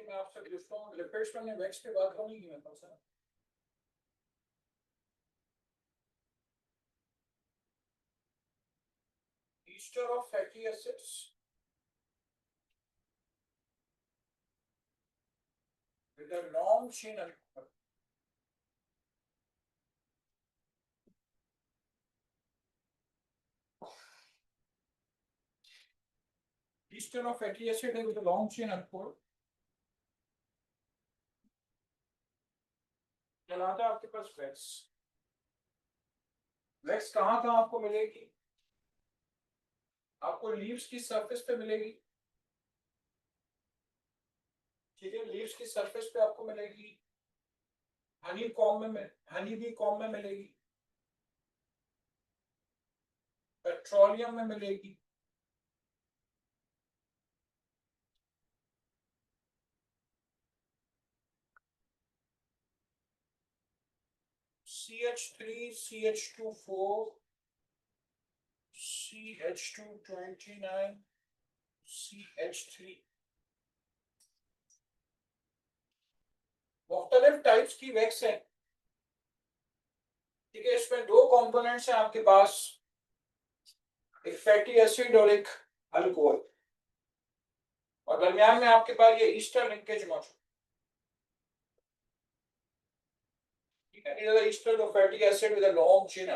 मैं आपसे पूछता हूँ लिपिड्स में वैक्स पे बात होनी की मतलब sir ester of fatty acids with a long chain alcohol. Ester of fatty acid है with a long chain alcohol. कहलाता है आपके पास वैक्स. वैक्स कहाँ कहाँ आपको मिलेगी? आपको लीव्स की सरफेस पे मिलेगी. ठीक है, लीव्स की सरफेस पे आपको मिलेगी. हनी कॉम्ब में, हनी बी कॉम्ब में मिलेगी. पेट्रोलियम में मिलेगी. CH3, CH24, CH229, CH3. मुख्तलिफ टाइप्स की वैक्स है. ठीक है, इसमें दो कंपोनेंट्स हैं आपके पास, एक फैटी एसिड और एक अल्कोहल, और दरमियान में आपके पास ये ईस्टर लिंकेज मौजूद. ठीक है, ये ईस्टर और fatty acid with a long chain.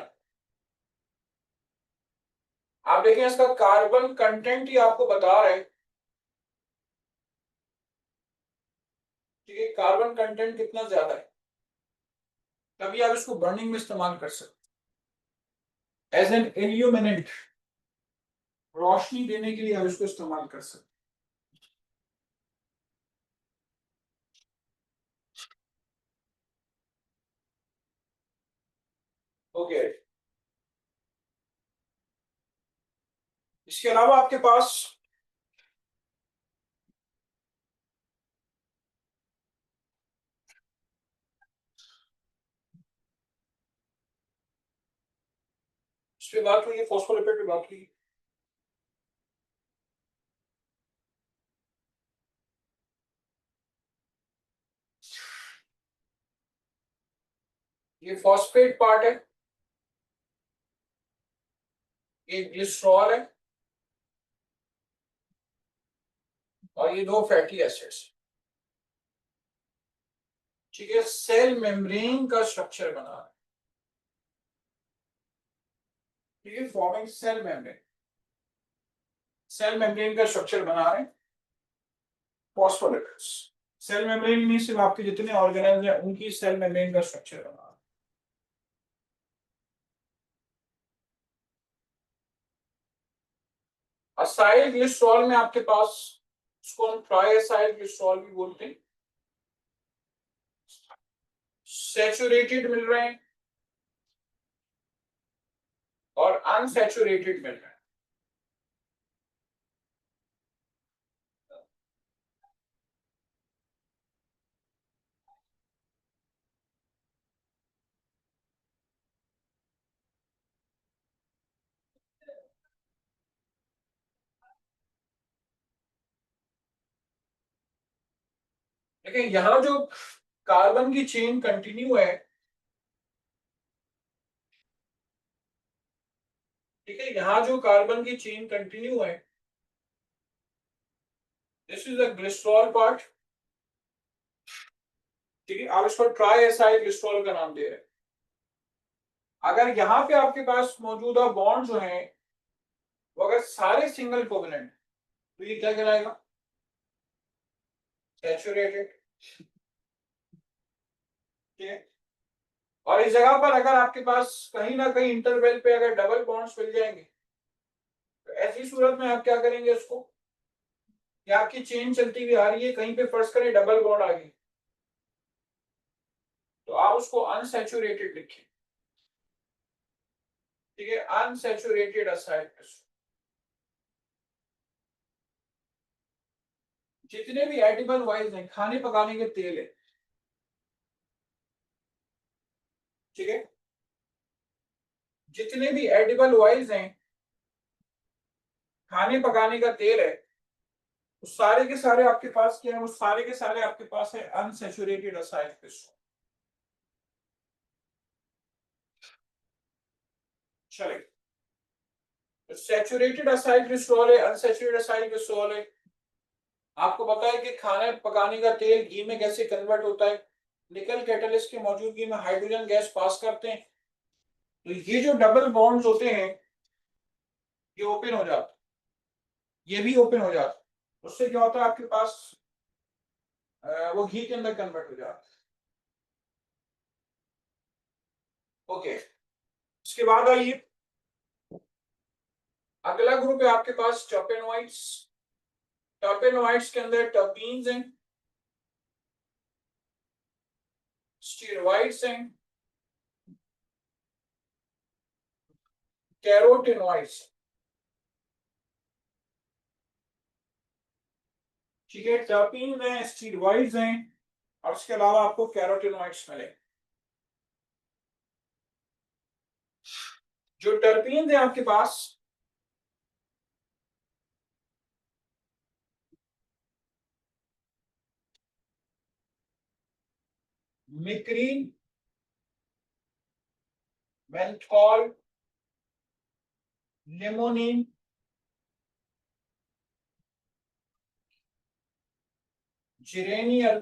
आप देखें इसका कार्बन कंटेंट ही आपको बता रहे हैं. ठीक है, कार्बन कंटेंट कितना ज्यादा है, तभी आप इसको बर्निंग में इस्तेमाल कर सकते, एज एन इल्यूमिनेंट, रोशनी देने के लिए आप इसको इस्तेमाल कर सकते. ओके, इसके अलावा आपके पास इस पे बात हुई है, फॉस्फोलिपिड पे बात हुई. ये फॉस्फेट पार्ट है, ये ग्लिसरॉल है, और ये दो फैटी एसिड्स. ठीक है, सेल मेम्ब्रेन का स्ट्रक्चर बना है. ठीक है, forming cell membrane, cell membrane का स्ट्रक्चर बना रहे हैं फॉस्फोलिपिड्स. सेल मेम्ब्रेन में सिर्फ आपके जितने ऑर्गेनेल्स हैं उनकी सेल मेम्ब्रेन का स्ट्रक्चर बना रहे हैं. असाइल ग्लिसरॉल में आपके पास, इसको हम ट्राइएसाइल ग्लिसरॉल भी बोलते हैं, सैचुरेटेड मिल रहे हैं और अनसैचुरेटेड मिल रहे हैं. लेकिन यहां जो कार्बन की चेन कंटिन्यू है, ठीक है, यहां जो कार्बन की चेन कंटिन्यू है, this is the glycerol part. ठीक है, आप इसको ट्राइएसाइल ग्लिसरॉल का नाम दे रहे हैं. अगर यहाँ पे आपके पास मौजूदा बॉन्ड जो हैं वो अगर सारे सिंगल कोवेलेंट, तो ये क्या कहलाएगा? सैचुरेटेड. ठीक है, और इस जगह पर अगर आपके पास कहीं ना कहीं इंटरवल पे अगर डबल बॉन्ड्स मिल जाएंगे, तो ऐसी सूरत में आप क्या करेंगे उसको, या आपकी चेन चलती हुई आ रही है, कहीं पे फर्ज करें डबल बॉन्ड आ गई, तो आप उसको अनसैचुरेटेड लिखें. ठीक है, अनसैचुरेटेड असाइड. जितने भी एडिबल ऑयल्स हैं, खाने पकाने के तेल है, ठीक है, जितने भी एडिबल ऑयल्स हैं, खाने पकाने का तेल है, तो सारे के सारे आपके पास क्या है, वो सारे के सारे आपके पास है अनसैचुरेटेड असाइल क्रिस्टल। चलिए, तो सैचुरेटेड असाइल क्रिस्टल है, अनसैचुरेटेड असाइल क्रिस्टल है। आपको पता है कि खाने पकाने का तेल घी में कैसे कन्वर्ट होता है, निकल कैटलिस्ट की मौजूदगी में हाइड्रोजन गैस पास करते हैं, तो ये जो डबल बॉन्ड्स होते हैं ये ओपन हो जाते हैं, ये भी ओपन हो जाते हैं। उससे क्या होता है आपके पास वो घी के अंदर कन्वर्ट हो जाता है। ओके, उसके बाद आइए, अगला ग्रुप है आपके पास टर्पेनोइड्स। टर्पेनोइड्स के अंदर टर्पीन्स हैं, स्टीरॉइड्स हैं, कैरोटीनॉइड्स। ठीक है, टर्पीन हैं, स्टीरॉइड्स हैं, और उसके अलावा आपको कैरोटीनॉइड्स मिले। जो टर्पीन है आपके पास, myrcene, menthol, limonene, geraniol,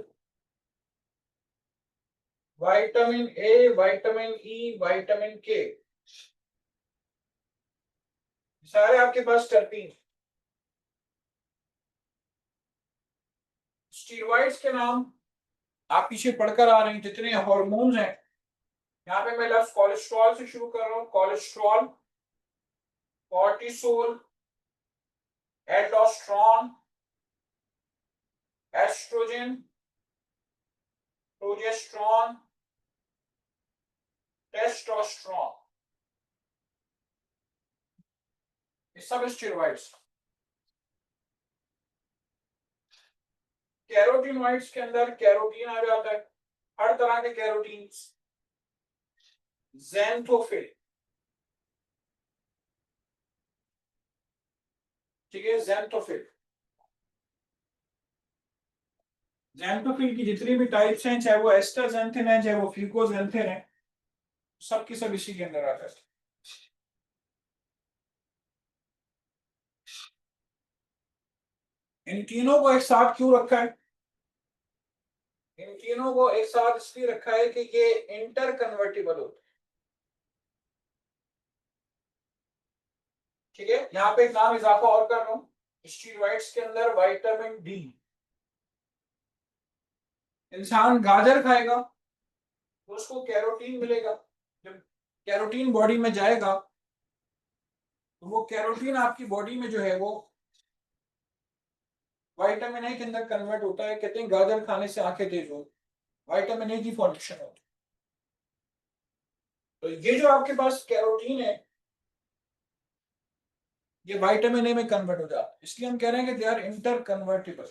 vitamin A, vitamin E, vitamin K, सारे आपके पास टर्पीन। स्टीरॉइड्स के नाम आप पीछे पढ़कर आ रहे हैं, जितने हार्मोन्स हैं, यहाँ पे मैं लफ्ज कोलेस्ट्रॉल से शुरू कर रहा हूँ। Cholesterol, cortisol, aldosterone, oestrogen, progesterone, testosterone, ये सब स्टेरॉइड्स। कैरोटीनॉइड्स के अंदर कैरोटीन आ जाता है, हर तरह के कैरोटीन। ज़ैंथोफिल, ठीक है, ज़ैंथोफिल। ज़ैंथोफिल की जितनी भी टाइप्स हैं, चाहे वो एस्टाज़ैंथिन है, चाहे वो फ्यूकोज़ैंथिन है, सबकी सब इसी के अंदर आता है। इन तीनों को एक साथ क्यों रखा है? इन तीनों को एक साथ इसलिए रखा है कि ये इंटर कन्वर्टिबल होते हैं। ठीक है, यहाँ पे एक नाम इजाफा और कर रहा हूं, स्टीरॉइड्स के अंदर विटामिन डी। इंसान गाजर खाएगा तो उसको कैरोटीन मिलेगा, जब कैरोटीन बॉडी में जाएगा तो वो कैरोटीन आपकी बॉडी में जो है वो विटामिन ए के अंदर कन्वर्ट होता है। कहते हैं गाजर खाने से आंखें तेज हो, विटामिन ए की फॉर्मेशन होती है। तो ये जो आपके पास कैरोटीन है, ये विटामिन ए में कन्वर्ट हो जाता है, इसलिए हम कह रहे हैं कि दे आर इंटर कन्वर्टिबल।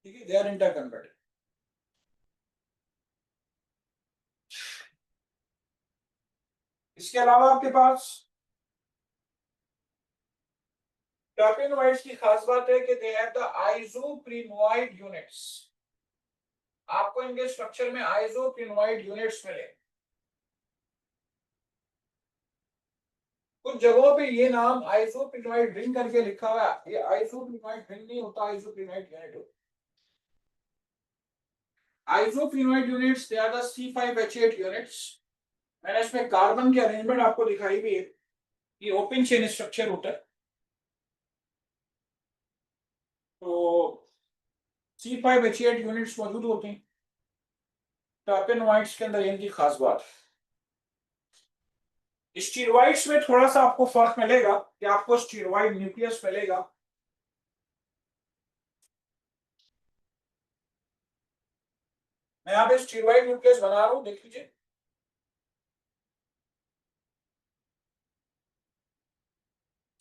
ठीक है, दे आर इंटर कन्वर्टेड। इसके अलावा आपके पास टर्पेनोइड्स की खास बात है कि दे हैव द आइसोप्रिनोइड यूनिट्स। आपको इनके स्ट्रक्चर में आइसोप्रिनोइड यूनिट्स मिले। कुछ जगहों पे ये नाम आइसोप्रिनोइड रिंग करके लिखा हुआ है, ये आइसोप्रिनोइड रिंग नहीं होता, आइसोप्रिनोइड यूनिट होता है। Isoprenoid units they are the C5H8 units. मैंने इसमें कार्बन की अरेंजमेंट आपको दिखाई भी है, ये ओपन चेन स्ट्रक्चर होता है। तो C5H8 यूनिट्स मौजूद होते हैं टर्पेनोइड्स के अंदर, इनकी खास बात। स्टीरॉइड्स में थोड़ा सा आपको फर्क मिलेगा कि आपको स्टीरॉइड न्यूक्लियस मिलेगा। मैं यहाँ पे स्टीरॉइड न्यूक्लियस बना रहा हूँ, देख लीजिए।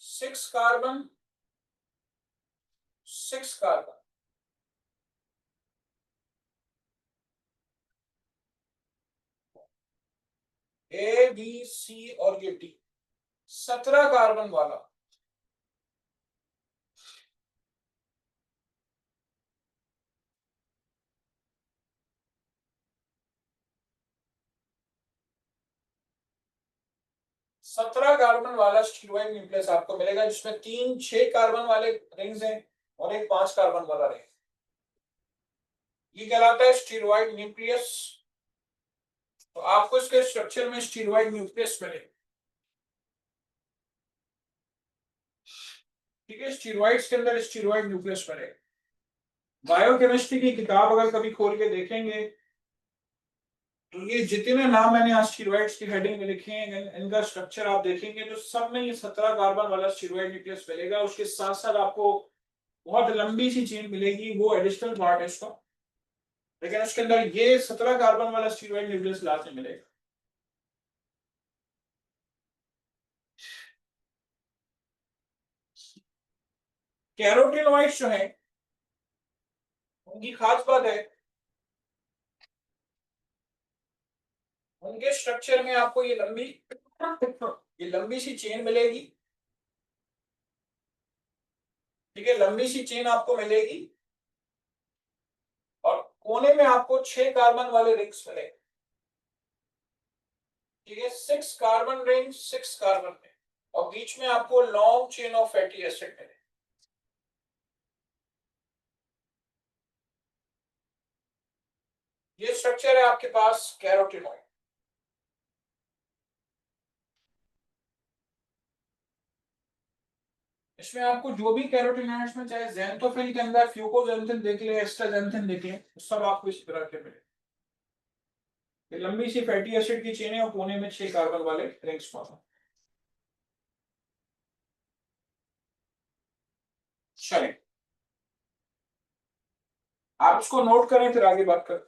6 carbon, 6 carbon, A B C और ये D, 17 कार्बन वाला 17 कार्बन वाला स्टीरॉयड न्यूक्लियस आपको मिलेगा, जिसमें 3 6 कार्बन वाले रिंग्स हैं और एक 5 कार्बन वाला रिंग। ये कहलाता है स्टीरॉयड न्यूक्लियस। तो आपको इसके स्ट्रक्चर में स्टीरॉयड न्यूक्लियस मिलेगा। ठीक है, स्टीरॉइड्स के अंदर स्टीरॉयड न्यूक्लियस मिलेगा। बायोकेमिस्ट्री की किताब अगर कभी खोल के देखेंगे तो ये जितने नाम मैंने आज स्टीरॉइड्स की हेडिंग में लिखे हैं, इनका स्ट्रक्चर आप देखेंगे तो सब में ये 17 कार्बन वाला स्टीरॉयड न्यूक्लियस मिलेगा। उसके साथ साथ आपको बहुत लंबी सी चेन मिलेगी, वो एडिशनल पार्ट है इसका, लेकिन उसके अंदर ये 17 कार्बन वाला स्टीरॉयड न्यूक्लियस लास्ट में मिलेगा। कैरोटीनॉइड्स जो है उनकी खास बात है, उनके स्ट्रक्चर में आपको ये लंबी सी चेन मिलेगी। ठीक है, लंबी सी चेन आपको मिलेगी और कोने में आपको 6 कार्बन वाले रिंग्स मिलेंगे। ठीक है, 6 कार्बन रिंग, 6 कार्बन रिंग, और बीच में आपको long chain of fatty acid मिलेगी। ये स्ट्रक्चर है आपके पास कैरोटीनॉइड। इसमें आपको जो भी कैरोटीनॉइड्स में, चाहे ज़ैंथोफिल के अंदर फ्यूकोज़ैंथिन देख ले, एस्टाज़ैंथिन देख ले, सब आपको इस तरह के मिले। ये लंबी सी फैटी एसिड की चेन है और कोने में 6 कार्बन वाले रिंग्स मौजूद। चलिए, आप इसको नोट करें फिर आगे बात करें।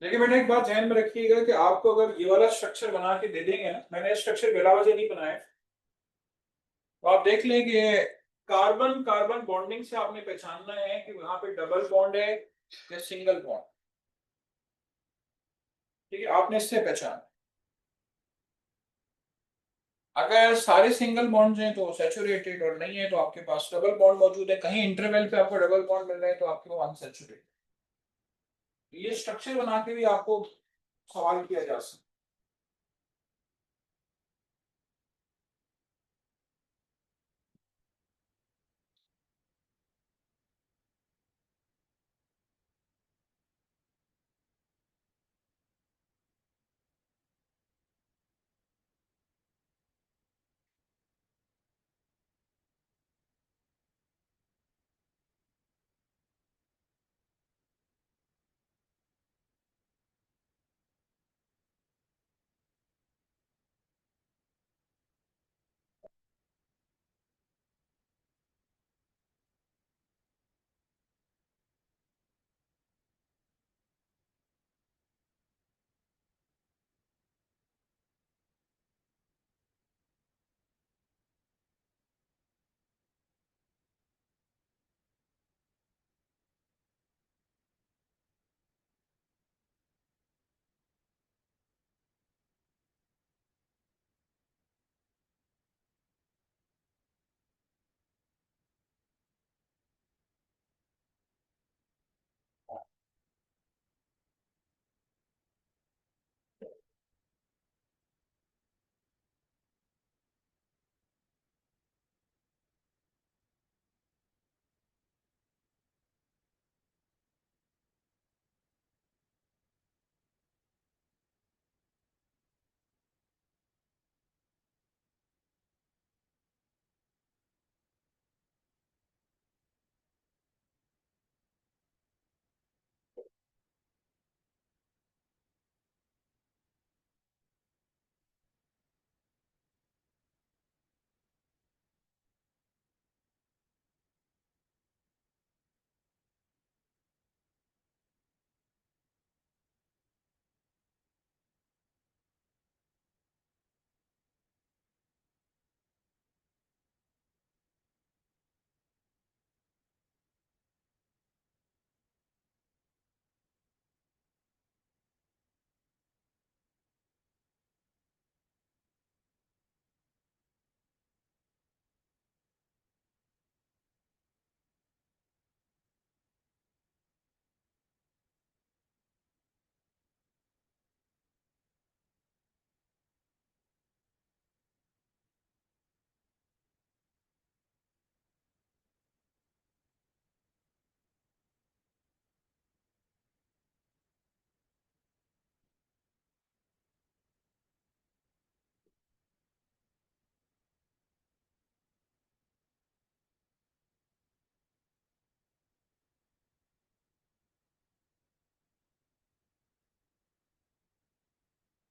देखिए बेटा, एक बात ध्यान में रखिएगा कि आपको अगर ये वाला स्ट्रक्चर बना के दे देंगे ना, मैंने स्ट्रक्चर बिलावल से नहीं बनाया, तो आप देख लें कि कार्बन कार्बन बॉन्डिंग से आपने पहचानना है कि वहां पे डबल बॉन्ड है या सिंगल बॉन्ड। ठीक है, आपने इससे पहचान, अगर सारे सिंगल बॉन्ड हैं तो सैचुरेटेड, और नहीं है तो आपके पास डबल बॉन्ड मौजूद है, कहीं इंटरवल पे आपको डबल बॉन्ड मिल रहे हैं तो आपके वो अनसैचुरेटेड। ये स्ट्रक्चर बना के भी आपको सवाल किया जा सकता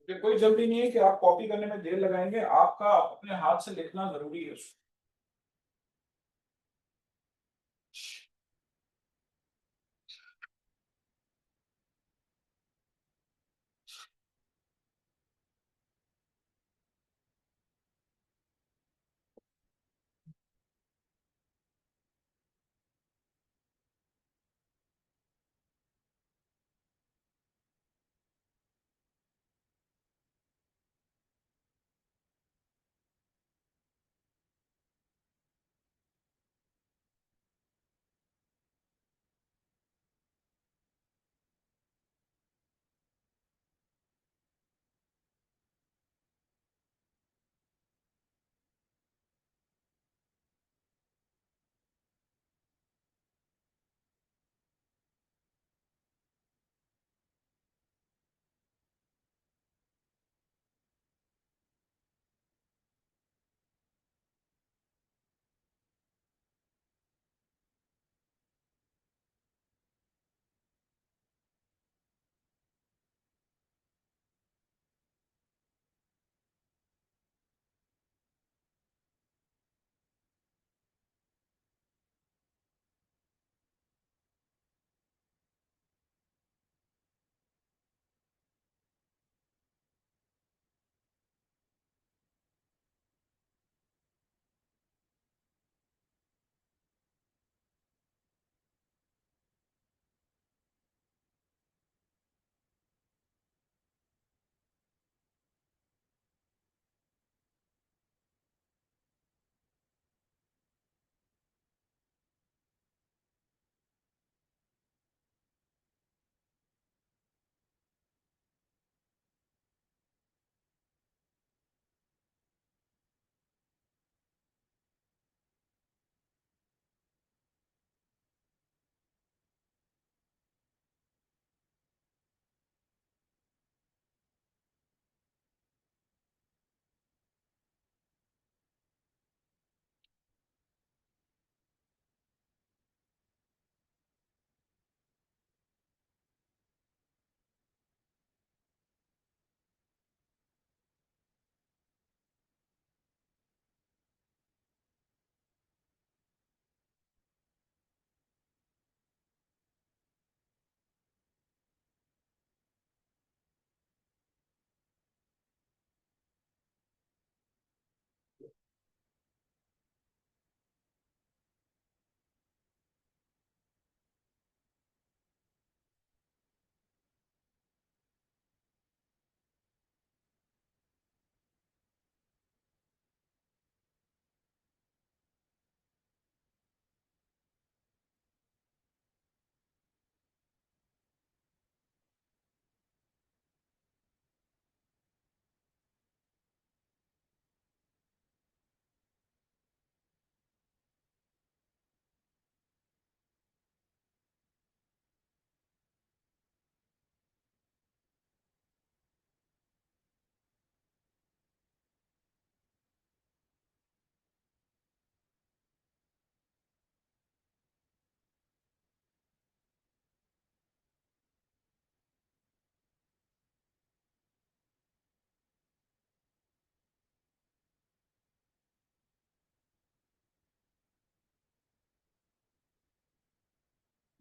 कि कोई जल्दी नहीं है कि आप कॉपी करने में देर लगाएंगे, आपका अपने हाथ से लिखना जरूरी है उसको।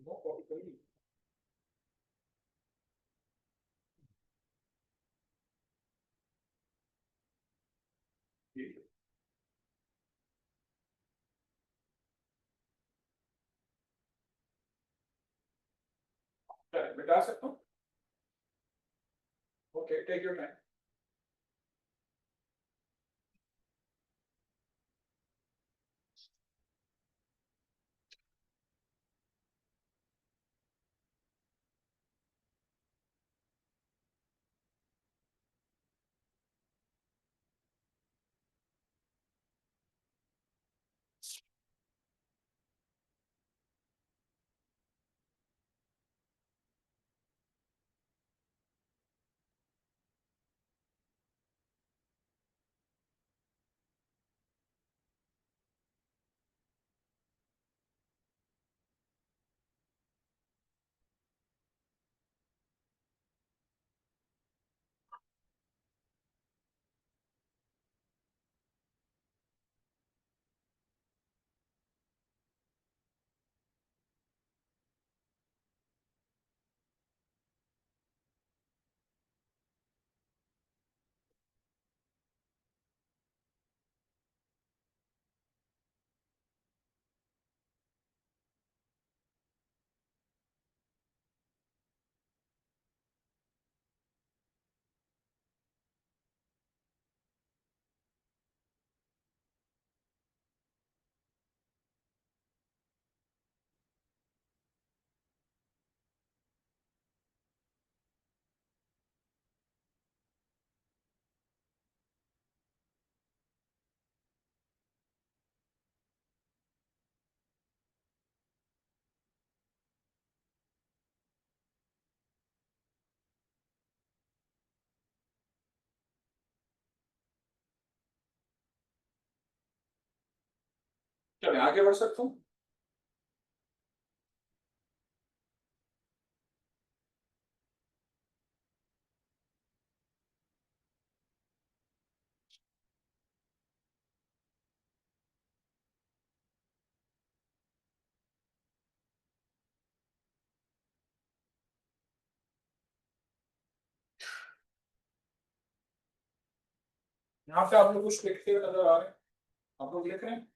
वो कॉपी कर ली। ठीक है, चलिए, मिटा सकता हूँ। Okay, take your time. क्या मैं आगे बढ़ सकता हूँ? यहाँ पे आप लोग कुछ लिखते हुए नजर आ रहे हैं? आप लोग लिख रहे हैं?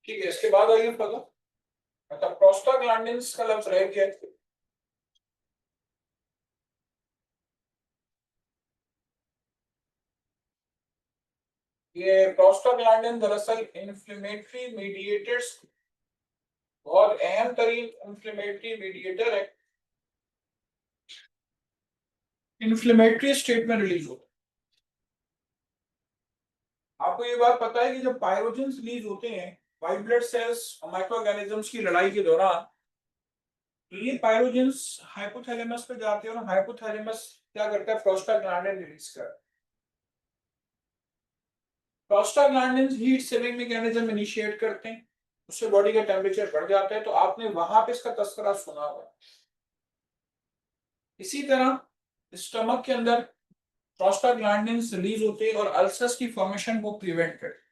ठीक है, इसके बाद आइए पता, मतलब प्रोस्टाग्लैंडिन्स का लफ्ज रह गया है। ये प्रोस्टाग्लैंडिन दरअसल इन्फ्लेमेटरी मीडिएटर्स, बहुत अहम तरीन इन्फ्लेमेटरी मीडिएटर है, इन्फ्लेमेटरी स्टेट में रिलीज होता है। आपको ये बात पता है कि जब पायरोजेंस रिलीज होते हैं व्हाइट ब्लड सेल्स और माइक्रो ऑर्गेनिजम्स की लड़ाई के दौरान, तो ये पायरोजेंस हाइपोथैलेमस पे जाते हैं और हाइपोथैलेमस क्या करता है, प्रोस्टाग्लैंडिन रिलीज करता है। Prostaglandin heat saving mechanism initiate करते हैं, उससे बॉडी का टेम्परेचर बढ़ जाता है, तो आपने वहां पे इसका तस्करा सुना होगा। इसी तरह स्टमक के अंदर प्रोस्टाग्लैंडिन्स रिलीज होते हैं और अल्सर्स की फॉर्मेशन को प्रिवेंट करते हैं।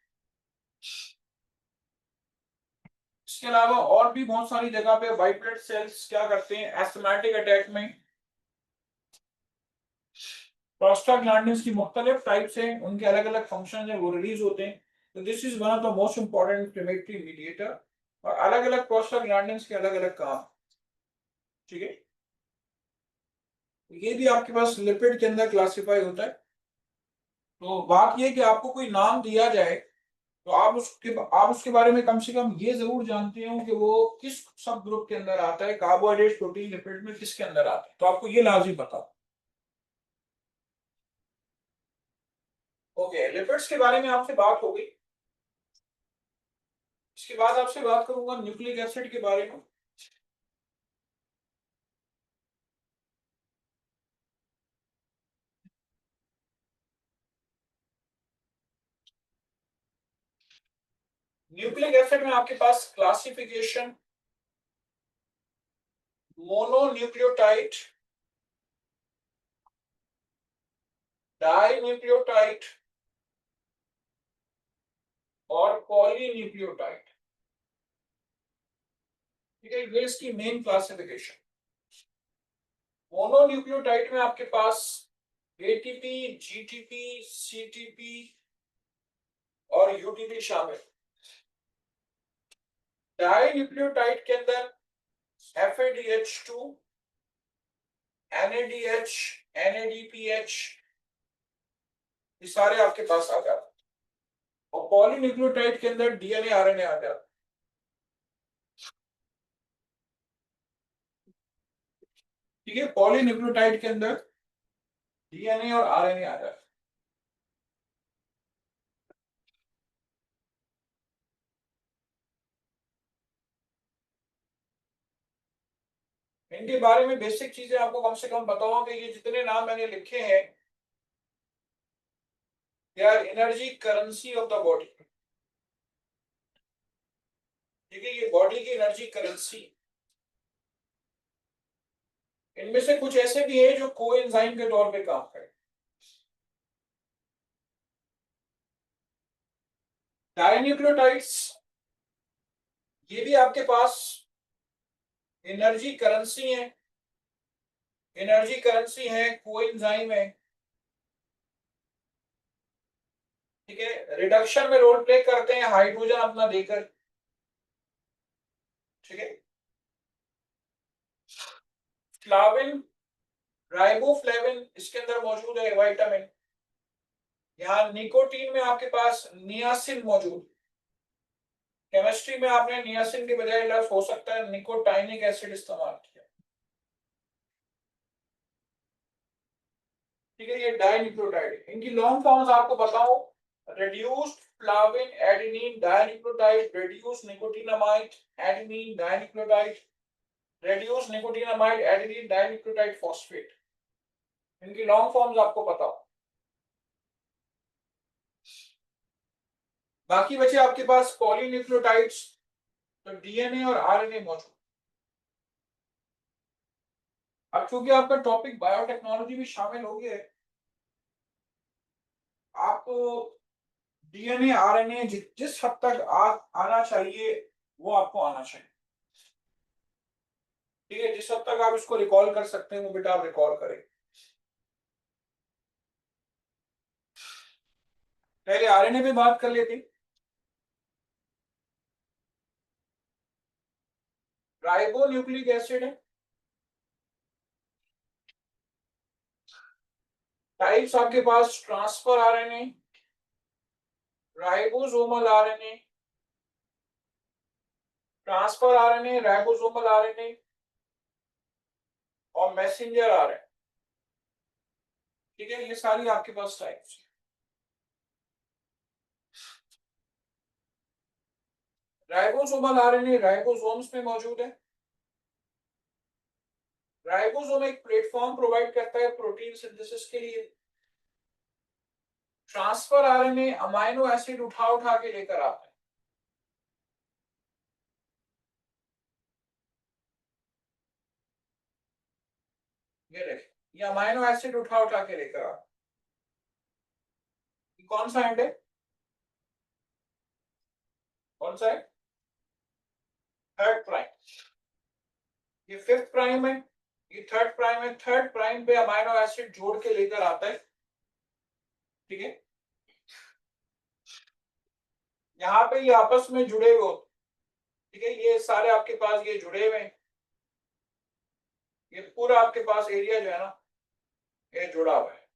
इसके अलावा और भी बहुत सारी जगह पे व्हाइट ब्लड सेल्स क्या करते हैं, एस्थमेटिक अटैक में प्रोस्टाग्लैंडिन्स की मुख्तलिफ टाइप्स हैं, उनके अलग अलग फंक्शन है, वो रिलीज होते हैं। तो this is one of the most important inflammatory mediator, और अलग अलग प्रोस्टाग्लैंडिन्स के अलग अलग काम। ठीक है, ये भी आपके पास लिपिड के अंदर क्लासिफाई होता है। तो बात ये कि आपको कोई नाम दिया जाए तो आप उसके बारे में कम से कम ये जरूर जानते हो कि वो किस सब ग्रुप के अंदर आता है, कार्बोहाइड्रेट प्रोटीन लिपिड में किसके अंदर आता है, तो आपको ये लाजिम पता। ओके, लिपिड्स के बारे में आपसे बात हो गई। इसके बाद आपसे बात करूंगा न्यूक्लिक एसिड के बारे में। न्यूक्लिक एसिड में आपके पास क्लासिफिकेशन मोनोन्यूक्लियोटाइड, डाई न्यूक्लियोटाइड और पॉलीन्यूक्लियोटाइड। ठीक है, ये इसकी मेन क्लासिफिकेशन। मोनोन्यूक्लियोटाइड में आपके पास एटीपी, जीटीपी, सीटीपी और यूटीपी शामिल। डाई न्यूक्लियोटाइड के अंदर FADH2, NADH, NADPH, ये सारे आपके पास आ जाते हैं। और पॉलीन्यूक्लियोटाइड के अंदर डीएनए आरएनए आ जाता है। ठीक है, पॉलीन्यूक्लियोटाइड के अंदर डीएनए और आरएनए आ जाता है। इनके बारे में बेसिक चीजें आपको कम से कम बताओ कि ये जितने नाम मैंने लिखे हैं, they are energy currency of the body. ठीक है, ये बॉडी की एनर्जी करेंसी। इनमें से कुछ ऐसे भी है जो कोएंजाइम के तौर पे काम करे। डाइन्यूक्लियोटाइड्स, ये भी आपके पास एनर्जी करेंसी है, एनर्जी करेंसी है, कोएंजाइम है। ठीक है, रिडक्शन में रोल प्ले करते हैं हाइड्रोजन अपना देकर। ठीक है, फ्लाविन, राइबोफ्लेविन इसके अंदर मौजूद है, विटामिन। यहाँ निकोटीन में आपके पास नियासिन मौजूद। केमिस्ट्री में आपने नियासिन के बजाय लफ्ज हो सकता है निकोटाइनिक एसिड इस्तेमाल किया। ठीक है, ये डाइन्यूक्लियोटाइड, इनकी लॉन्ग फॉर्म्स आपको बताओ। reduced flavin adenine dinucleotide, reduced nicotinamide adenine dinucleotide, reduced nicotinamide adenine dinucleotide phosphate, इनकी लॉन्ग फॉर्म्स आपको पता हो। बाकी बचे आपके पास पॉलीन्यूक्लियोटाइड्स, तो डीएनए और आरएनए मौजूद। अब चूंकि आपका टॉपिक बायोटेक्नोलॉजी भी शामिल हो गया है, आपको डीएनए आरएनए जिस हद तक आना चाहिए वो आपको आना चाहिए। ठीक है, जिस हद तक आप इसको रिकॉल कर सकते हैं वो बेटा आप रिकॉल करें। पहले आरएनए पे बात कर लेते हैं। राइबो न्यूक्लिक एसिड है। टाइप्स आपके पास transfer RNA, ribosomal RNA, transfer RNA, ribosomal RNA और मैसेंजर आरएनए। ठीक है, ये सारी आपके पास टाइप्स। राइबोसोमल आरएनए राइबोसोम्स में मौजूद है। राइबोसोम एक प्लेटफॉर्म प्रोवाइड करता है प्रोटीन सिंथेसिस के लिए। ट्रांसफर आरएनए अमाइनो एसिड उठा उठा के लेकर आता है। ये देखिए, ये अमाइनो एसिड उठा उठा के लेकर आता है। कौन सा एंड है, कौन सा है? Third prime. ये फिफ्थ प्राइम है, ये थर्ड प्राइम है। थर्ड प्राइम पे अमाइनो एसिड जोड़ के लेकर आता है। ठीक है, यहाँ पे ये आपस में जुड़े हुए होते। ठीक है, ये सारे आपके पास ये जुड़े हुए हैं। ये पूरा आपके पास एरिया जो है ना, ये जुड़ा हुआ है।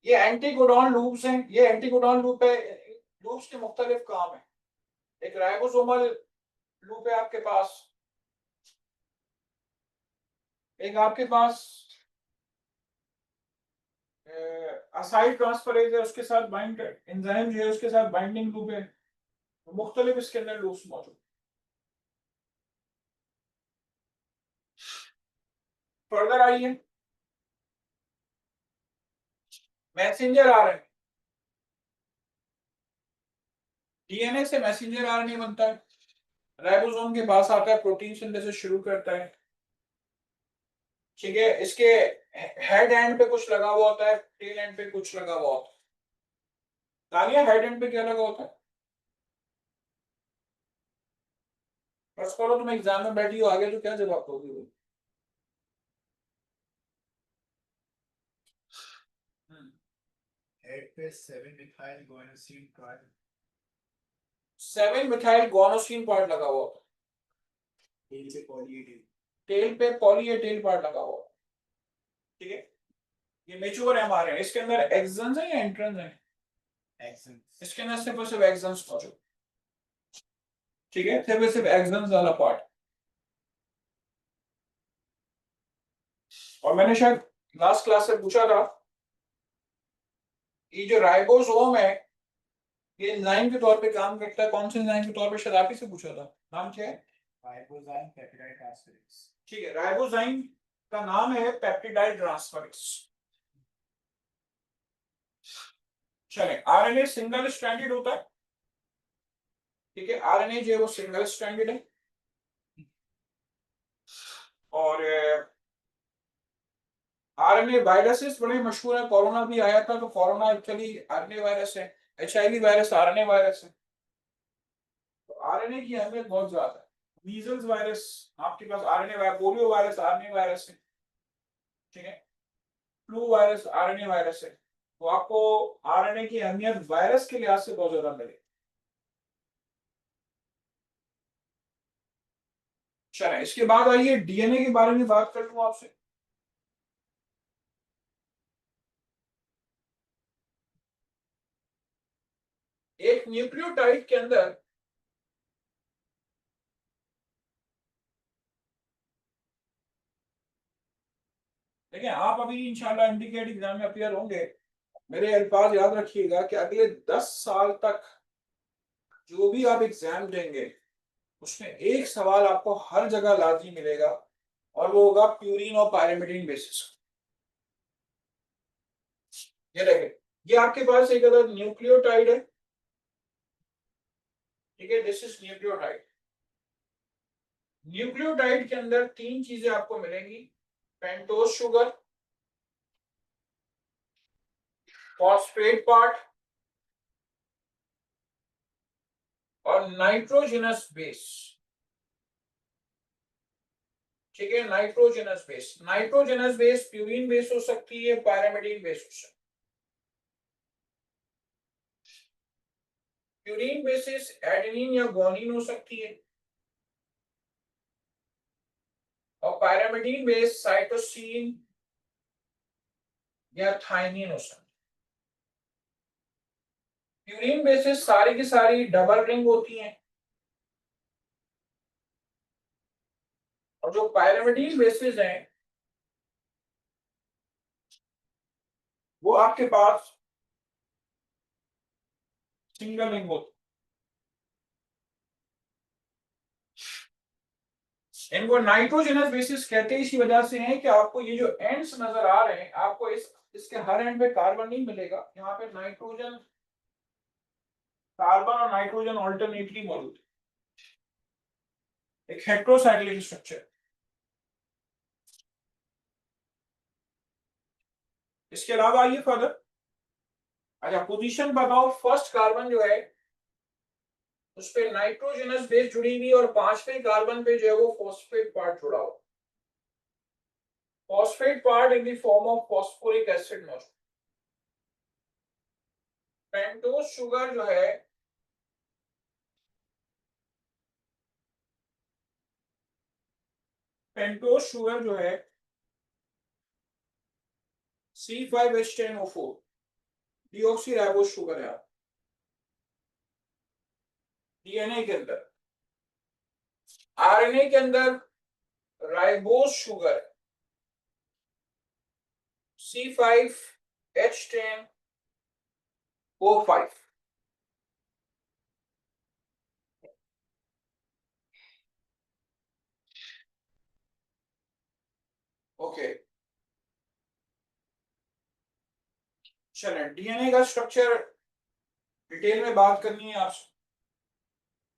ये एंटीकोडॉन लूप्स हैं। ये एंटीकोडॉन लूप है। लूप्स के मुख्तलिफ काम है। एक राइबोसोमल लूप है आपके पास, एक आपके पास असाइड ट्रांसफरेज है, उसके साथ बाइंड एंजाइम जो है उसके साथ बाइंडिंग लूप है। मुख्तलिफ इसके अंदर लूप्स मौजूद। फर्दर आइए, मैसेंजर आरएनए। डीएनए से मैसेंजर आरएनए बनता है। राइबोसोम के पास आता है, प्रोटीन सिंथेसिस शुरू करता है। ठीक है, इसके हेड एंड पे कुछ लगा हुआ होता है, टेल एंड पे कुछ लगा हुआ होता है। तालिया, हेड एंड पे क्या लगा होता है? बस करो, तुम एग्जाम में बैठी हो आगे तो क्या जवाब दोगी? हेड पे 7 methyl guanosine part, 7 methyl guanosine part लगा हुआ होता है। टेल पे पॉली ए टेल, टेल पे पॉली ए टेल पार्ट लगा हुआ होता है। ठीक है, ये मेच्योर एमआरएनए, इसके अंदर एक्सन्स है या इंट्रन्स है? एक्सन, इसके अंदर सिर्फ और सिर्फ एक्सन्स मौजूद। ठीक है, सिर्फ और सिर्फ एक्सन्स वाला पार्ट। और मैंने शायद लास्ट क्लास से पूछा था, ये जो राइबोसोम है ये एंजाइम के तौर पे काम करता है। कौन से एंजाइम के तौर पे? शायद आप ही से पूछा था, नाम क्या है? Ribozyme peptide transferase. ठीक है, राइबोजाइम का नाम है पेप्टिडाइड ट्रांसफरेज। चले, आरएनए सिंगल स्ट्रैंडेड होता है। ठीक है, आरएनए जो है वो सिंगल स्ट्रैंडेड है। और आरएनए वायरसेस बड़े मशहूर है। कोरोना भी आया था, तो कोरोना एक्चुअली आरएनए वायरस है। एचआईवी वायरस आरएनए वायरस है। तो आरएनए की अहमियत बहुत ज्यादा है। मीजल्स वायरस आपके पास RNA virus, polio virus RNA virus है, ठीक है। फ्लू वायरस आरएनए वायरस है। तो आपको आरएनए की अहमियत वायरस के लिहाज से बहुत ज्यादा मिलेगी। चले, इसके बाद आइए डीएनए के बारे में बात कर लूं आपसे। एक न्यूक्लियोटाइड के अंदर देखिए, आप अभी इंशाल्लाह इंडिकेट एग्जाम में अपियर होंगे। मेरे अल्फाज याद रखिएगा कि अगले 10 साल तक जो भी आप एग्जाम देंगे उसमें एक सवाल आपको हर जगह लाजमी मिलेगा, और वो होगा प्यूरिन और पायरिमिडिन बेसिस। ये देखिए, ये आपके पास एक अदर न्यूक्लियोटाइड है, ठीक है। This is nucleotide. न्यूक्लियोटाइड के अंदर तीन चीजें आपको मिलेंगी: पेंटोज शुगर, फॉस्फेट पार्ट, और नाइट्रोजनस बेस, ठीक है। Nitrogenous base, nitrogenous base purine base हो सकती है, पायरामिडिन बेस हो सकती है। प्यूरिन बेसिस एडेनिन या ग्वानिन हो सकती है, और पायरामिडिन बेस साइटोसिन या थाइमिन हो सकती है। प्यूरिन बेसिस सारी की सारी डबल रिंग होती हैं, और जो पायरामिडिन बेसिस हैं वो आपके पास सिंगल रिंग होती है। इनको नाइट्रोजनस बेसिस कहते हैं इसी वजह से हैं कि आपको ये जो एंड्स नजर आ रहे हैं, आपको इसके हर एंड पे कार्बन नहीं मिलेगा। यहाँ पे नाइट्रोजन, कार्बन और नाइट्रोजन ऑल्टरनेटली मौजूद है, एक हेट्रोसाइक्लिक स्ट्रक्चर। इसके अलावा आइए फर्दर। अच्छा, पोजीशन बताओ। फर्स्ट कार्बन जो है उस पे नाइट्रोजनस बेस जुड़ी हुई, और पांचवें कार्बन पे जो है वो फॉस्फेट पार्ट जुड़ा हुआ। Phosphate part in the form of phosphoric acid मौजूद। पेंटोज शुगर जो है, पेंटोज शुगर जो है C5H10O4 डीऑक्सी राइबोज शुगर है डीएनए के अंदर। आरएनए के अंदर राइबोज शुगर C5H10O5। ओके, चलें, डीएनए का स्ट्रक्चर डिटेल में बात करनी है आपसे,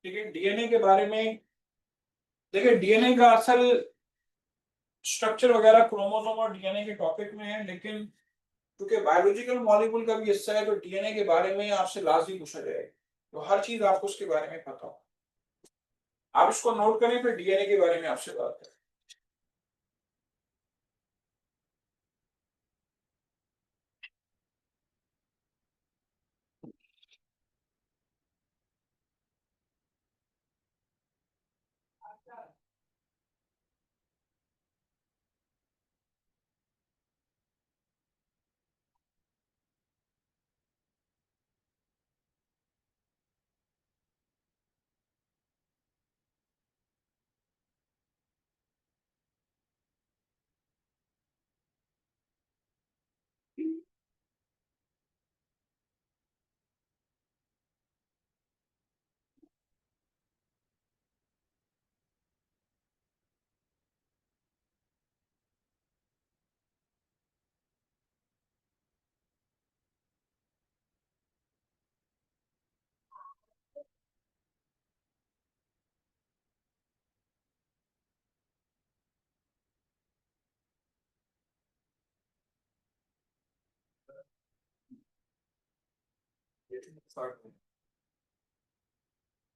ठीक है। डीएनए के बारे में देखिए, डीएनए का असल स्ट्रक्चर वगैरह क्रोमोसोम और डीएनए के टॉपिक में है, लेकिन क्योंकि बायोलॉजिकल मॉलिक्यूल का भी हिस्सा है तो डीएनए के बारे में आपसे लाजमी पूछा जाएगा, तो हर चीज आपको उसके बारे में पता हो। आप इसको नोट करें, फिर डीएनए के बारे में आपसे बात करें।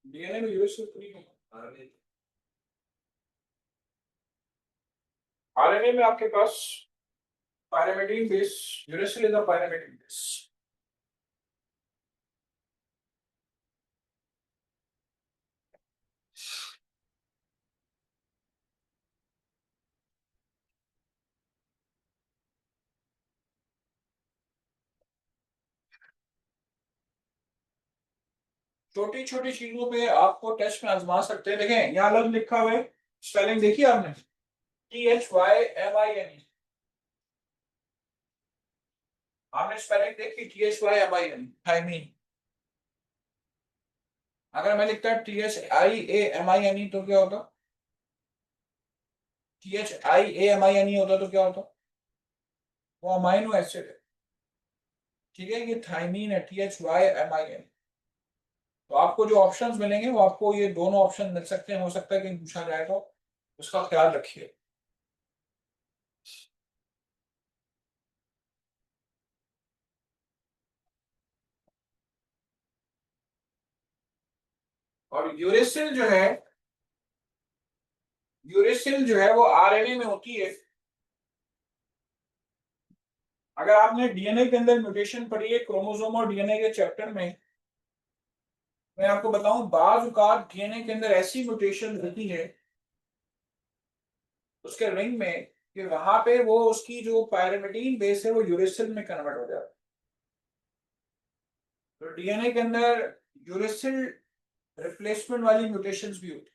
डीएनए में यूरेसिल नहीं है। आरएनए में आपके पास pyrimidine base, uracil is a pyrimidine base. छोटी छोटी चीजों पे आपको टेस्ट में आजमा सकते हैं। देखें यहाँ लफ्ज लिखा हुआ है, स्पेलिंग देखी आपने, THYMINE। आपने स्पेलिंग देखी, THYMIN, थाइमीन। अगर मैं लिखता THIAMINE तो क्या होता? THIAMINE होता तो क्या होता? वो अमाइनो एसिड है, ठीक है, ये थाइमीन है, THYMIN। तो आपको जो ऑप्शंस मिलेंगे वो आपको ये दोनों ऑप्शन मिल सकते हैं, हो सकता है कि पूछा जाए, तो उसका ख्याल रखिए। और यूरेसिल जो है वो आरएनए में होती है। अगर आपने डीएनए के अंदर म्यूटेशन पढ़ी है क्रोमोसोम और डीएनए के चैप्टर में, मैं आपको बताऊं बाज औकात डीएनए के अंदर ऐसी म्यूटेशन होती है उसके रिंग में कि वहां पे वो उसकी जो पायरिमिडीन बेस है वो यूरेसिल में कन्वर्ट हो जाता है। तो डीएनए के अंदर यूरेसिल रिप्लेसमेंट वाली म्यूटेशंस भी होती है।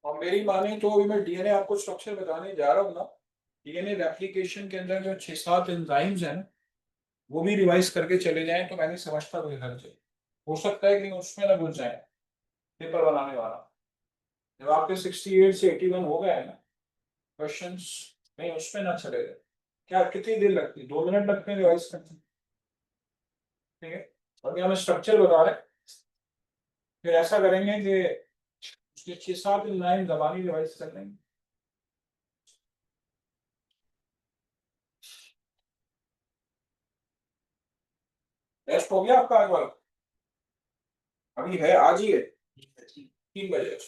और मेरी माने तो अभी मैं डीएनए आपको स्ट्रक्चर बताने जा रहा हूँ ना, डीएनए रेप्लिकेशन के अंदर जो 6-7 एंजाइम्स हैं ना, वो भी रिवाइज करके चले जाएं तो मैं नहीं समझता कोई हर्ज है। हो सकता है कि उसमें ना घुस जाए। पेपर बनाने वाला। जब आपके 68 से 81 हो गए हैं ना क्वेश्चंस, नहीं उसमें ना चलेगा। क्या कितनी देर लगती है? 2 मिनट लगते हैं रिवाइज करने, ठीक है। अभी हम स्ट्रक्चर बता रहे हैं, फिर ऐसा करेंगे कि उसके 6-7 लाइन जबानी रिवाइज कर लेंगे। टेस्ट हो गया आपका आज वाला? अभी है, आज ही है, 3 बजे।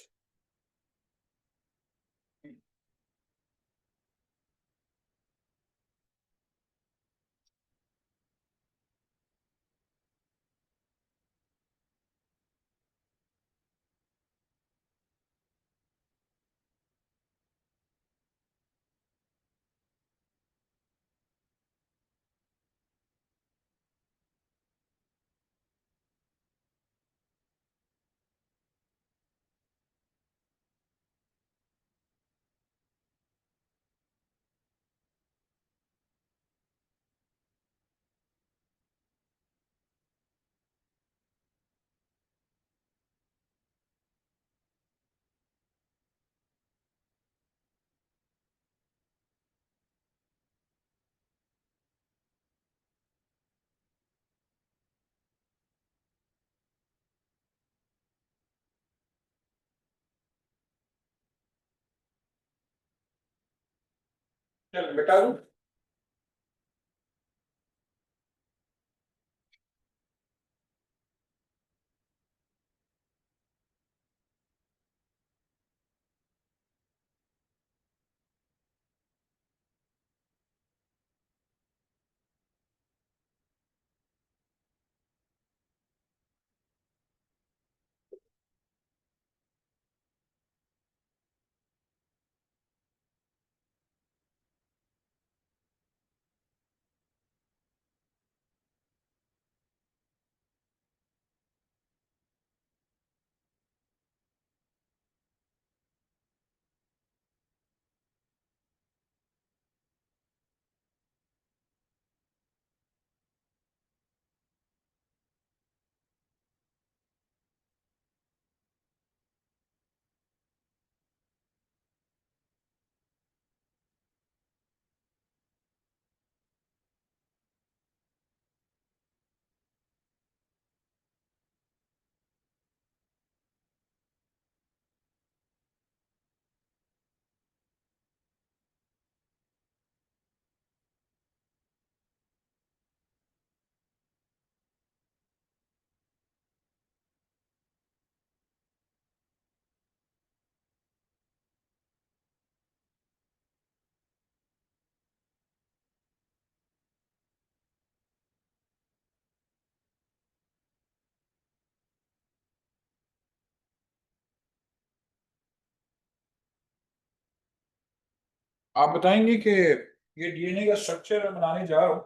चल बेटा दूं? आप बताएंगे कि ये डीएनए का स्ट्रक्चर बनाने जा रहा हूँ,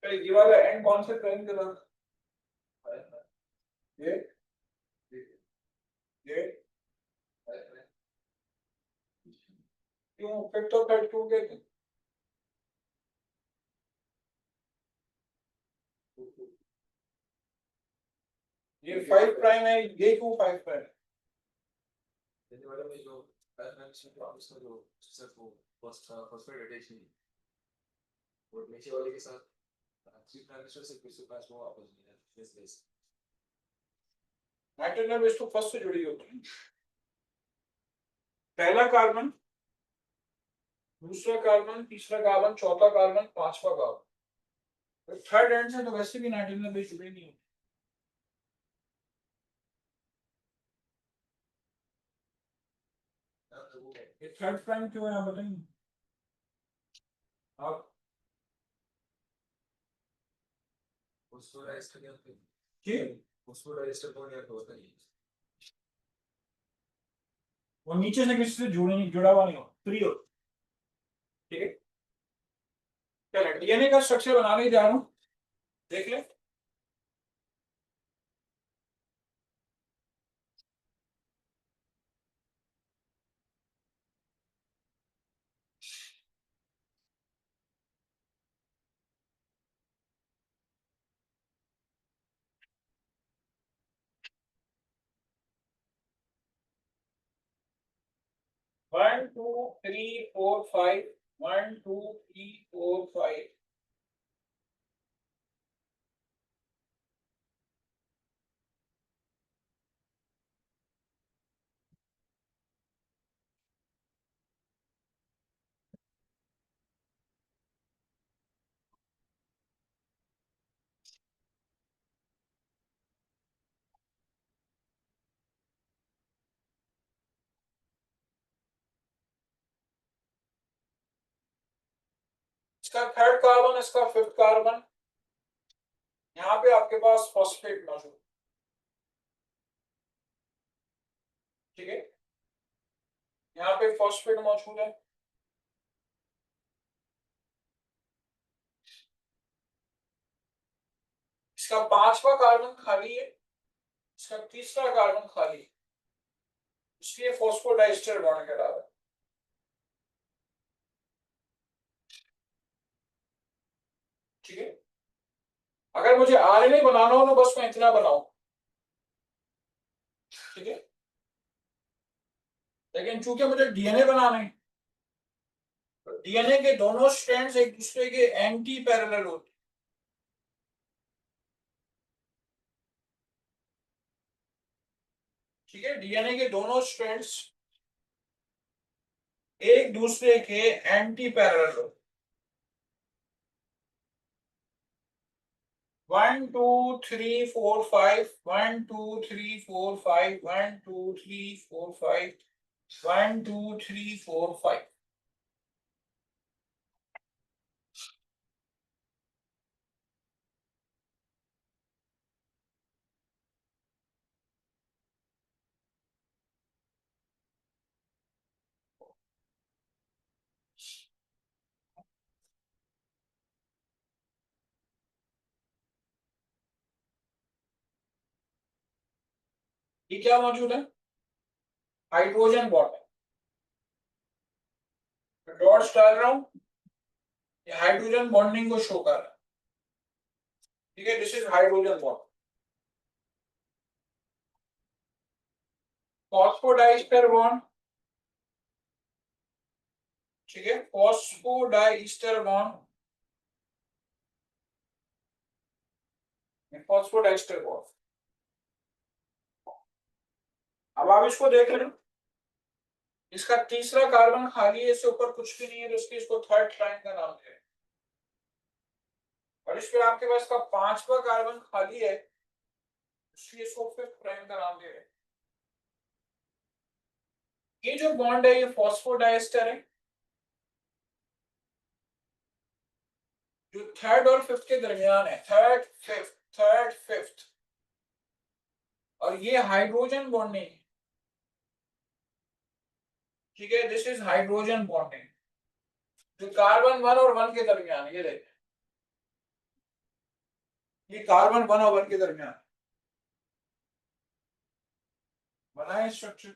ये वाला एंड कौन से ट्रेन के साथ? ये ये क्यों फिर तो कट टूट गए? ये 5 प्राइम है, ये क्यों 5 प्राइम? Jadi वाला में जो पैरामेट्रिक प्रॉब्लम्स का जो सिर्फ वो फॉस्फेट रोटेशन और नीचे वाले के साथ थ्री पैरामीटर से फिर से पास वो वापस नहीं है दिस दिस नाइट्रोजन बेस तो फर्स्ट से जुड़ी होती है, पहला कार्बन, दूसरा कार्बन, तीसरा कार्बन, चौथा कार्बन, पांचवा कार्बन। थर्ड एंड से तो वैसे भी नाइट्रोजन बेस जुड़े नहीं होते। ये थर्ड प्राइम क्यों है आप बताएंगे? आप उसको राइस करने होते कि उसको रजिस्टर करने होता है वो नीचे से किसी से जुड़ा हुआ नहीं हो, फ्री हो, ठीक है। चलो डीएनए का स्ट्रक्चर बनाने जा रहा हूँ, देख ले। 1 2 3 4 5 1 2 3 4 5 इसका थर्ड कार्बन, इसका फिफ्थ कार्बन, यहाँ पे आपके पास फॉस्फेट मौजूद, ठीक है, यहाँ पे फॉस्फेट मौजूद है। इसका पांचवा कार्बन खाली है, इसका तीसरा कार्बन खाली है, इसलिए फॉस्फोडाइस्टर बॉन्ड कहलाता है। ठीक है, अगर मुझे आरएनए बनाना हो तो बस मैं इतना बनाऊं, ठीक है, लेकिन चूंकि मुझे डीएनए बनाना है, तो डीएनए के दोनों स्ट्रैंड्स एक दूसरे के एंटी पैरेलल होते हैं। ठीक है, डीएनए के दोनों स्ट्रैंड्स एक दूसरे के एंटी पैरेलल होते हैं। 1 2 3 4 5 1 2 3 4 5 1 2 3 4 5 1 2 3 4 5। ये क्या मौजूद है? हाइड्रोजन बॉन्ड है, डॉट्स डाल रहा हूं, ये हाइड्रोजन बॉन्डिंग को शो कर रहा है। ठीक है, this is hydrogen bond. Phosphodiester bond, ठीक है, फॉस्फोडाइस्टर बॉन्ड, फॉस्फोडाइस्टर बॉन्ड। अब आप इसको देख रहे हो, इसका तीसरा कार्बन खाली है, इससे ऊपर कुछ भी नहीं है, तो इसकी इसको थर्ड ट्राइन का नाम है। और इस पे आपके पास का पांचवा कार्बन खाली है, इसलिए इसको फिफ्थ प्राइम का नाम दे रहे हैं। ये जो बॉन्ड है ये फॉस्फोडाइस्टर है, जो थर्ड और फिफ्थ के दरमियान है, थर्ड फिफ्थ। और ये हाइड्रोजन बॉन्डिंग, ठीक है, दिस इज हाइड्रोजन बॉन्डिंग, जो कार्बन 1 और 1 के दरमियान, ये देखिए, ये कार्बन 1 और 1 के दरमियान बना है स्ट्रक्चर।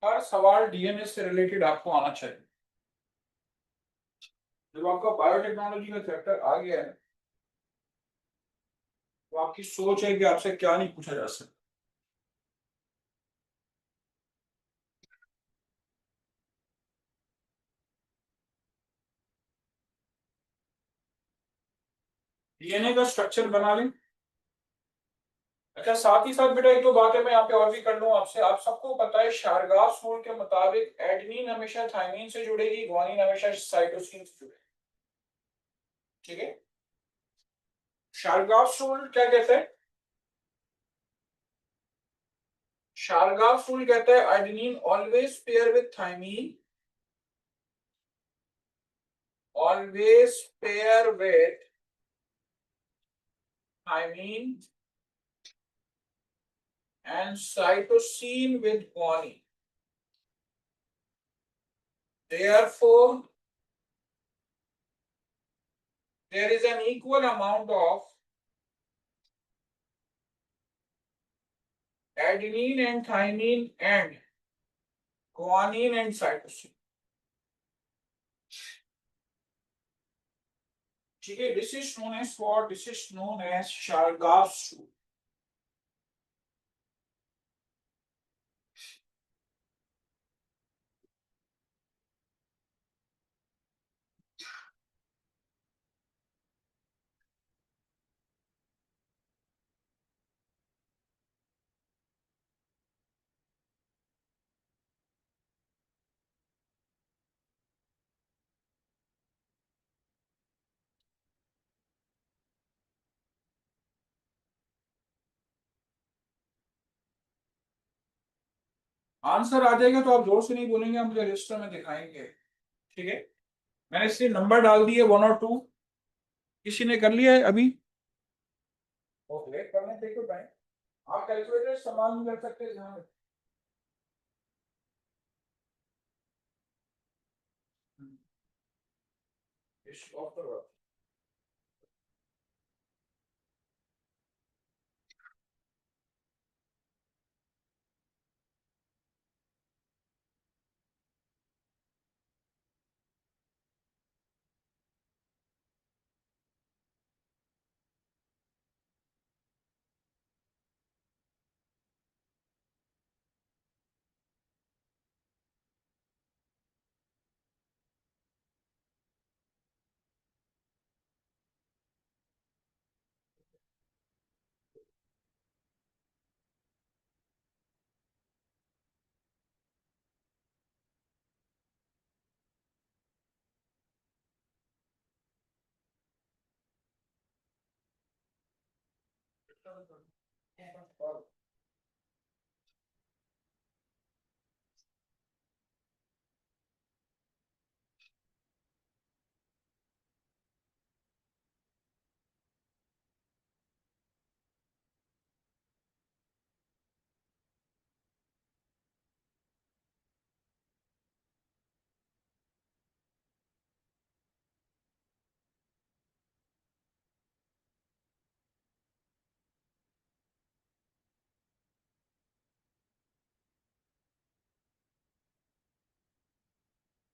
हर सवाल डीएनए से रिलेटेड आपको आना चाहिए। जब आपका बायोटेक्नोलॉजी का चैप्टर आ गया है तो आपकी सोच है कि आपसे क्या नहीं पूछा जा सकता। डीएनए का स्ट्रक्चर बना लें। अच्छा, साथ ही साथ बेटा एक दो बातें मैं यहाँ पे और भी कर लूँ आपसे। आप सबको पता है शारगाफ रूल के मुताबिक एडेनिन हमेशा थाइमिन से जुड़ेगी, ग्वानिन हमेशा साइटोसिन से जुड़ेगी। ठीक है, शारगाफ रूल क्या कहता है? शारगाफ रूल कहता है adenine always pair with thymine, always pair with thymine and cytosine with guanine. Therefore, there is an equal amount of adenine and thymine and guanine and cytosine. ठीक है, this is known as what? This is known as Chargaff's rule. Answer आ जाएगा तो आप जोर से नहीं बोलेंगे, आप मुझे रजिस्टर में दिखाएंगे। ठीक है, मैंने इसलिए नंबर डाल दिए 1 और 2। किसी ने कर लिया है अभी? ओके, करने देखो टाइम। आप कैलकुलेटर इस्तेमाल नहीं कर सकते ध्यान रखिए।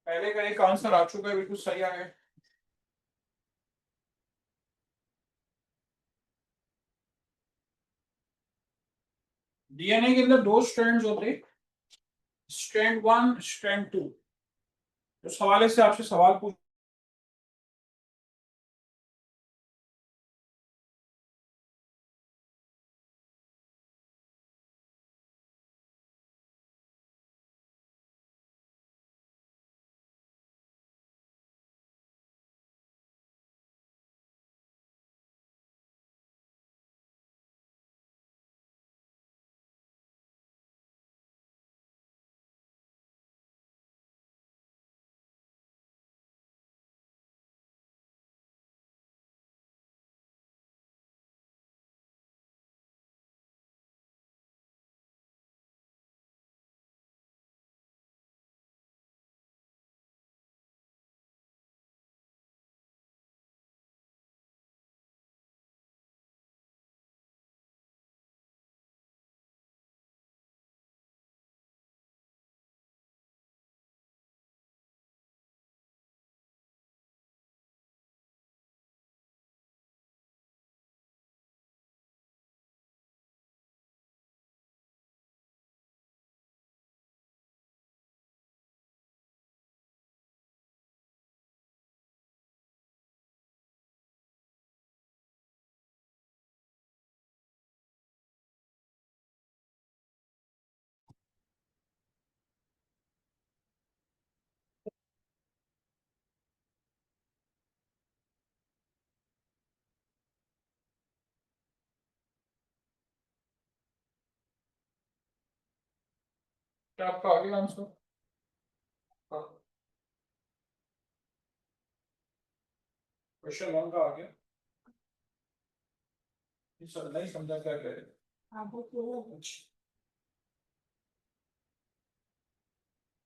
पहले का एक आंसर आ चुका है, बिल्कुल सही आ गया। डीएनए के अंदर दो स्ट्रैंड्स होते हैं, स्ट्रैंड 1, स्ट्रैंड 2। उस हवाले से आपसे सवाल पूछ क्या आपका आ गया आंसर? क्वेश्चन 1 का आ गया। सर नहीं समझा क्या कह रहे हैं।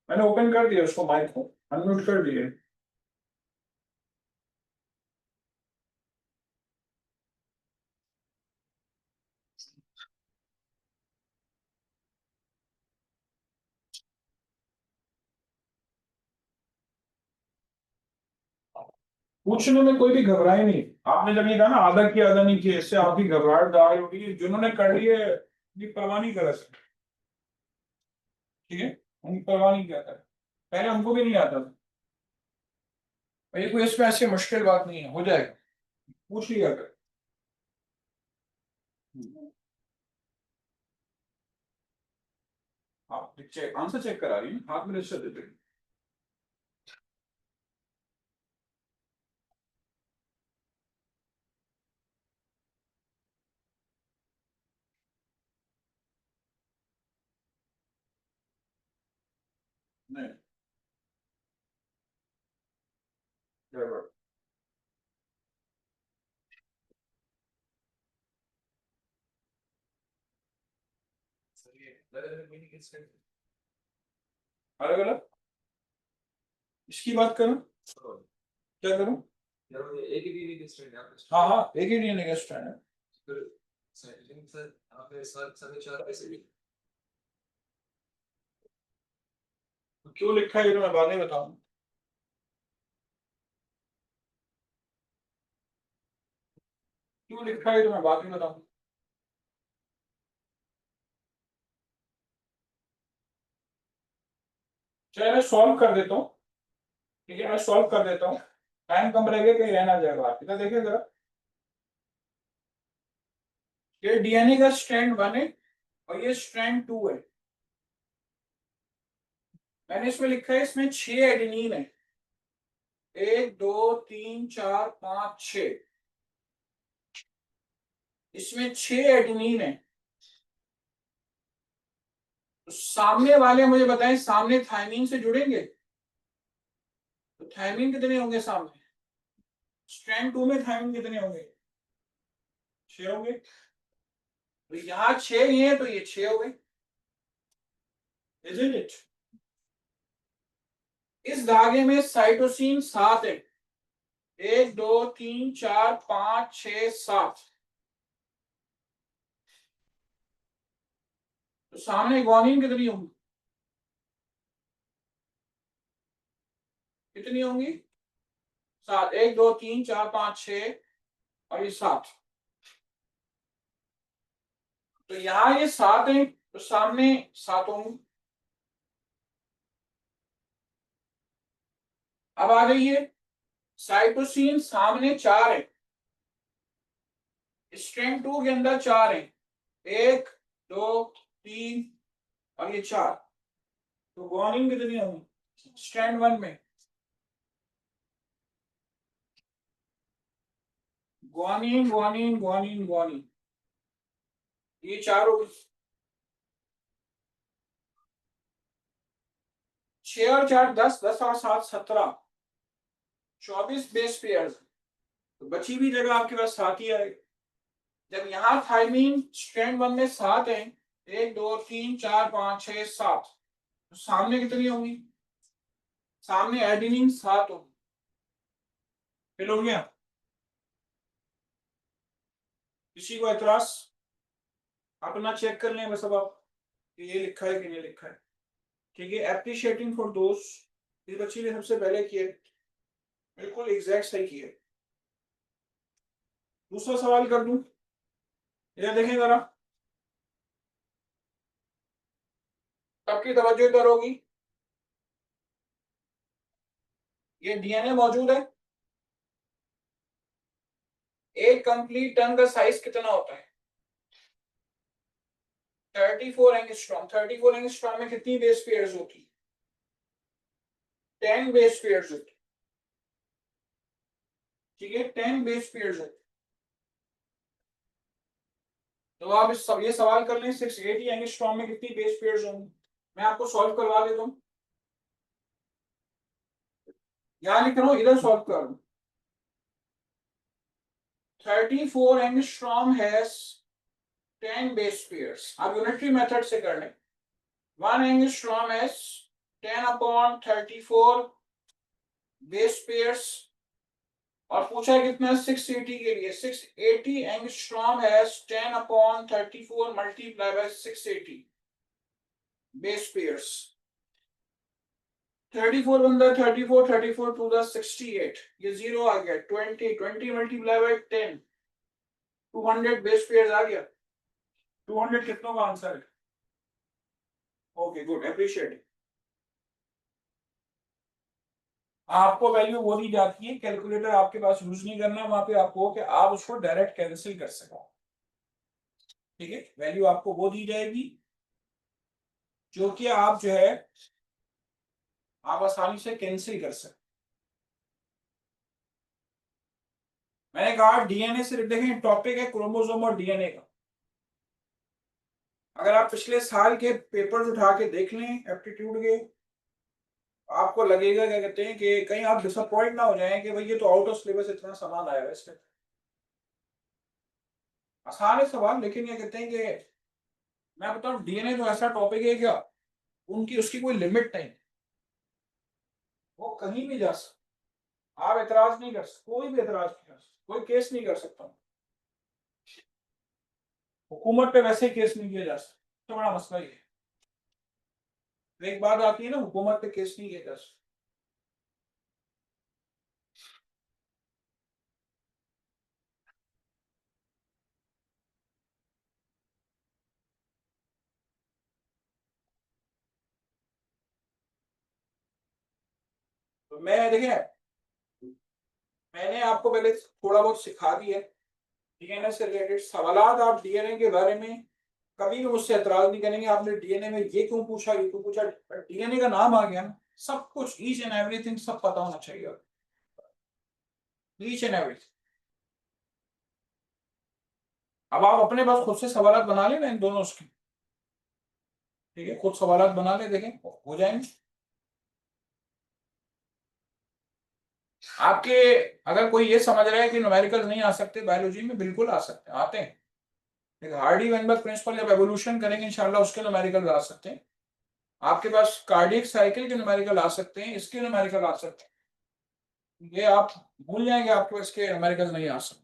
मैंने ओपन कर दिया उसको, माइक को अनम्यूट कर दिए। पूछने में कोई भी घबराए नहीं। आपने जब ये कहा ना आधा किया आधा नहीं किया, इससे आपकी घबराहट दायर होगी। जिन्होंने कर लिए ये परवाह नहीं करा सर, ठीक है, उनकी परवाह नहीं किया था। पहले हमको भी नहीं आता था। और ये कोई इसमें ऐसी मुश्किल बात नहीं है, हो जाएगा, पूछ लिया कर। आप चेक आंसर चेक करा रही हैं, हाथ में रजिस्टर देते हैं। नहीं, गड़बड़। सर ये अलग-अलग मीनिंग के स्टैंड अलग अलग इसकी बात करूं, क्या करूं? यार ये एक ही मीनिंग के स्टैंड है आप हाँ हाँ, एक ही डीएनए का स्ट्रैंड है। फिर सर आपने सर चार ऐसे भी क्यों लिखा है ये तो मैं बाद में बताऊं। क्यों लिखा है ये तो मैं बाद में बताऊं। चलिए मैं सॉल्व कर देता हूँ, ठीक है, मैं सॉल्व कर देता हूँ। टाइम कम रहेगा, कहीं रहना जाएगा। आप इधर देखिए जरा, ये डीएनए का स्ट्रैंड 1 है और ये स्ट्रैंड 2 है। मैंने इसमें लिखा है इसमें 6 एडेनिन है, 1 2 3 4 5 6। इसमें 6 एडेनिन है। तो सामने वाले मुझे बताएं, सामने थायमीन से जुड़ेंगे? तो थायमीन कितने होंगे सामने? स्ट्रैंड 2 में थायमीन कितने होंगे? 6 होंगे। तो यहाँ 6 ही है तो ये 6 हो गए, इजंट इट? इस धागे में साइटोसिन 7 है, 1 2 3 4 5 6 7। तो सामने ग्वानिन कितनी होंगी? कितनी होंगी? 7, 1 2 3 4 5 6 और ये 7। तो यहाँ ये 7 है तो सामने 7 होंगे। अब आ जाइए, साइटोसिन सामने 4 है, स्ट्रैंड 2 के अंदर 4 है, 1 2 3 और ये 4। तो ग्वानिन कितनी होंगी स्ट्रैंड 1 में? ग्वानिन ग्वानिन ग्वानिन ग्वानिन, ये 4 हो गई। 6 और 4 10, 10 और 7 17, 24 बेस पेयर्स। तो बची भी जगह आपके पास 7 ही आएगी। जब यहाँ थायमीन स्ट्रैंड 1 में 7 है, 1 2 3 4 5 6 7, तो सामने कितनी होंगी? सामने एडेनिन 7 होगी। फिल हो गया? किसी को एतराज? अपना चेक कर लें बस अब आप कि ये लिखा है कि नहीं लिखा है। ठीक है, एप्रिशिएटिंग फॉर दोस्त, इस बच्ची ने सबसे पहले किए, बिल्कुल एग्जैक्ट सही किए। दूसरा सवाल कर दूं, ये देखें जरा, सबकी तवज्जो इधर होगी। ये डीएनए मौजूद है। एक कंप्लीट टन का साइज कितना होता है? 34 एंगस्ट्रॉम। 34 एंगस्ट्रॉम में कितनी बेस पेयर्स होती है? 10 बेस पेयर्स होती है, ठीक है, 10 बेस पेयर्स होती है। तो आप ये सवाल कर लें 680 एंगस्ट्रॉम में कितनी बेस पेयर्स होंगी? मैं आपको सॉल्व करवा देता हूँ, यहाँ लिख रहा हूँ, इधर सॉल्व कर रहा हूँ। 34 एंगस्ट्रॉम हैज 10 बेस पेयर्स। आप यूनिटरी मेथड से कर लें। 1 एंगस्ट्रॉम हैज 10/34 बेस पेयर्स, और पूछा है कितना, 680 के लिए। 680 angstrom has 10/34 multiply by 680 base pairs. 34 बंदा 34, 34 टू द 68, ये 0 आ गया। 20 मल्टीप्लाई बाय 10, 200 बेस पेयर्स आ गया। 200 कितनों का आंसर है? Okay good, appreciate. आपको वैल्यू वो दी जाती है, कैलकुलेटर आपके पास यूज नहीं करना, वहां पे आपको कि आप उसको डायरेक्ट कैंसिल कर सको। ठीक है, वैल्यू आपको वो दी जाएगी जो कि आप जो है आप आसानी से कैंसिल कर सकते। मैंने कहा डीएनए से देखें, टॉपिक है क्रोमोसोम और डीएनए का। अगर आप पिछले साल के पेपर्स उठा के देख लें एप्टीट्यूड के, आपको लगेगा क्या कहते हैं कि कहीं आप डिसअपॉइंट ना हो जाएं कि भाई ये तो आउट ऑफ सिलेबस इतना सामान आया है इसमें। आसान है सवाल, लेकिन ये कहते हैं कि मैं बताऊं डीएनए तो ऐसा टॉपिक है क्या, उनकी उसकी कोई लिमिट नहीं, वो कहीं भी जा सकता। आप एतराज नहीं कर सकते, कोई भी एतराज नहीं कर सकता, कोई केस नहीं कर सकता। हुकूमत पे वैसे ही केस नहीं किया जा सकता, तो बड़ा मसला ही है। तो एक बात आती है ना, हुकूमत पे केस नहीं किया जा सकता। तो मैं देखिए, मैंने आपको पहले थोड़ा बहुत सिखा दिया डीएनए से रिलेटेड सवालात। आप डीएनए के बारे में कभी भी मुझसे एतराज नहीं करेंगे, आपने डीएनए में ये क्यों पूछा, ये क्यों पूछा, डीएनए का नाम आ गया ना, सब कुछ ईच एंड एवरीथिंग सब पता होना चाहिए, ईच एंड एवरीथिंग। अब आप अपने पास खुद से सवालात बना लेना इन दोनों उसके। ठीक है, खुद सवालात बना ले, देखें हो जाएंगे आपके। अगर कोई ये समझ रहा है कि न्यूमेरिकल नहीं आ सकते बायोलॉजी में, बिल्कुल आ सकते हैं, आते हैं। एक हार्डी वेनबर्ग प्रिंसिपल जब एवोल्यूशन करेंगे इंशाल्लाह उसके न्यूमेरिकल आ सकते हैं। आपके पास कार्डियक साइकिल के न्यूमेरिकल आ सकते हैं, इसके न्यूमेरिकल आ सकते हैं। ये आप भूल जाएंगे, आपके पास के न्यूमेरिकल नहीं आ सकते।